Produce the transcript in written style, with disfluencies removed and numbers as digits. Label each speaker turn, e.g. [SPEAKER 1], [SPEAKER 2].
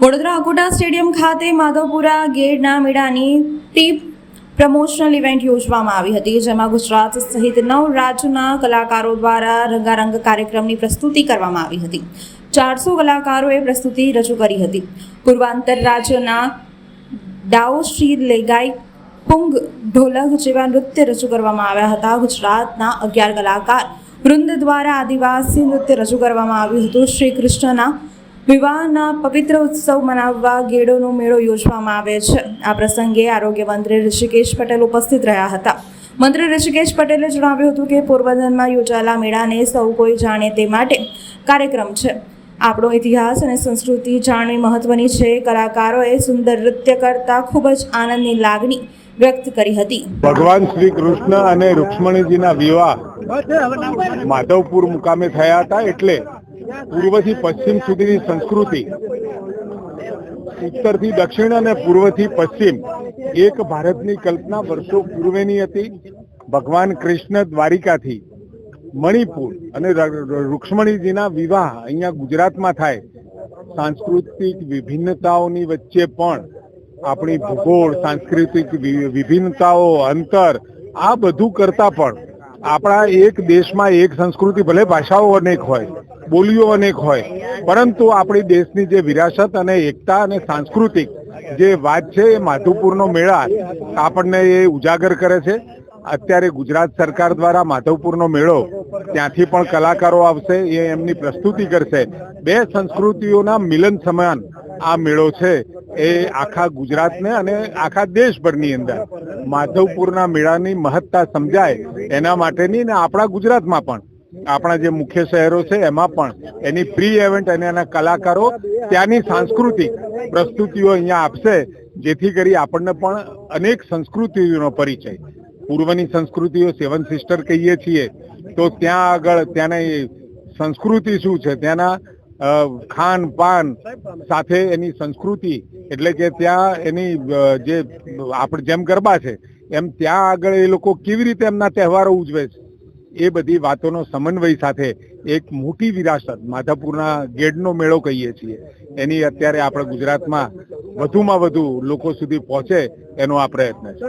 [SPEAKER 1] Vadodara Akota stadium ખાતે માધવપુરા ગેરના મેળાની pre promotional event યોજવામાં આવી હતી, જેમાં ગુજરાત સહિત 9 રાજ્યોના કલાકારો દ્વારા રંગારંગ કાર્યક્રમની પ્રસ્તુતિ કરવામાં આવી હતી। 400 કલાકારોએ પ્રસ્તુતિ રજૂ કરી હતી। પૂર્વાંતર રાજ્યના ડાઓ શ્રી લેગાઈ પુંગ ઢોલક જેવા નૃત્ય રજૂ કરવામાં આવ્યા હતા। ગુજરાતના 11 કલાકાર વૃંદ દ્વારા આદિવાસી નૃત્ય રજૂ કરવામાં આવ્યું હતું। શ્રી કૃષ્ણના વિવાહના પવિત્ર ઉત્સવ મનાવવા ગેડોનો મેળો યોજવામાં આવે છે। આ પ્રસંગે આરોગ્ય મંત્રી ઋષિકેશ પટેલ ઉપસ્થિત રહ્યા હતા। મંત્રી ઋષિકેશ પટેલે જણાવ્યું હતું કે પોરબંદરમાં યોજાયેલા મેળાને સૌ કોઈ જાણે તે માટે કાર્યક્રમ છે। આપણો ઇતિહાસ અને સંસ્કૃતિ જાણવી મહત્વની છે। કલાકારોએ સુંદર નૃત્ય કરતા ખૂબ જ આનંદની લાગણી વ્યક્ત કરી હતી।
[SPEAKER 2] ભગવાન શ્રી કૃષ્ણ અને રૂક્ષ્મણીજીના વિવાહ માધવપુર મુકામે થયા હતા, એટલે પૂર્વથી પશ્ચિમ સુધીની સંસ્કૃતિ, ઉત્તરથી દક્ષિણ અને પૂર્વથી પશ્ચિમ એક ભારતની કલ્પના વર્ષો પૂર્વેની હતી। ભગવાન કૃષ્ણ દ્વારિકાથી મણિપુર અને રૂક્ષ્મણીજીના વિવાહ અહીંયા ગુજરાતમાં થાય। સાંસ્કૃતિક વિભિન્નતાઓની વચ્ચે પણ આપણી ભૂગોળ, સાંસ્કૃતિક વિભિન્નતાઓ, અંતર, આ બધું કરતા પણ આપણા એક દેશમાં એક સંસ્કૃતિ, ભલે ભાષાઓ અનેક હોય, બોલીઓ અનેક હોય, પરંતુ આપણી દેશની જે વિરાસત અને એકતા અને સાંસ્કૃતિક જે વાત છે એ માધવપુરનો મેળા આપણને એ ઉજાગર કરે છે। અત્યારે ગુજરાત સરકાર દ્વારા માધવપુરનો મેળો, ત્યાંથી પણ કલાકારો આવશે, એ એમની પ્રસ્તુતિ કરશે। બે સંસ્કૃતિઓના મિલન સમાન આ મેળો છે। એ આખા ગુજરાતને અને આખા દેશભરની અંદર માધવપુરના મેળાની મહત્તા સમજાય એના માટેની, ને આપણા ગુજરાતમાં પણ આપણા જે મુખ્ય શહેરો છે એમાં પણ એની પ્રી ઇવેન્ટ અને એના કલાકારો ત્યાંની સાંસ્કૃતિક પ્રસ્તુતિઓ અહીંયા આપશે, જેથી કરી આપણને પણ અનેક સંસ્કૃતિઓનો પરિચય। પૂર્વની સંસ્કૃતિઓ 7 સિસ્ટર કહીએ છીએ, તો ત્યાં આગળ ત્યાંની સંસ્કૃતિ શું છે, ત્યાંના ખાન પાન સાથે એની સંસ્કૃતિ, એટલે કે ત્યાં એની જે આપણે જેમ ગરબા છે એમ ત્યાં આગળ એ લોકો કેવી રીતે એમના તહેવારો ઉજવે છે, એ બધી વાતોનો સમન્વય સાથે એક મોટી વિરાસત માધવપુરના ગેડનો મેળો કહીએ છીએ, એની અત્યારે આપણે ગુજરાતમાં વધુમાં વધુ લોકો સુધી પહોંચે એનો આ પ્રયત્ન છે।